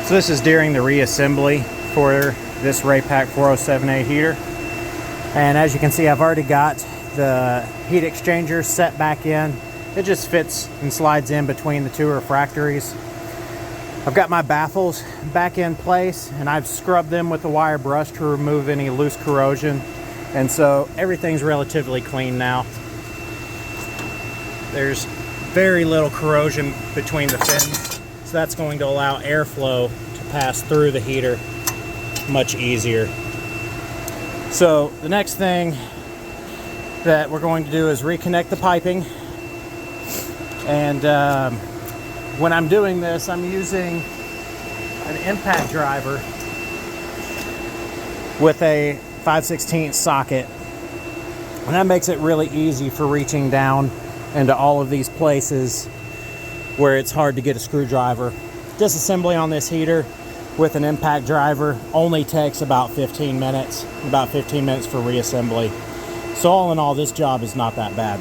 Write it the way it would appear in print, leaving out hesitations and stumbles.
So this is during the reassembly for this Raypak 407A heater. And as you can see, I've already got the heat exchanger set back in. It just fits and slides in between the two refractories. I've got my baffles back in place, and I've scrubbed them with the wire brush to remove any loose corrosion. And so everything's relatively clean now. There's very little corrosion between the fins, so that's going to allow airflow to pass through the heater much easier. So the next thing that we're going to do is reconnect the piping. And when I'm doing this, I'm using an impact driver with a 5/16 socket, and that makes it really easy for reaching down into all of these places where it's hard to get a screwdriver. Disassembly on this heater with an impact driver only takes about 15 minutes for reassembly. So all in all, this job is not that bad.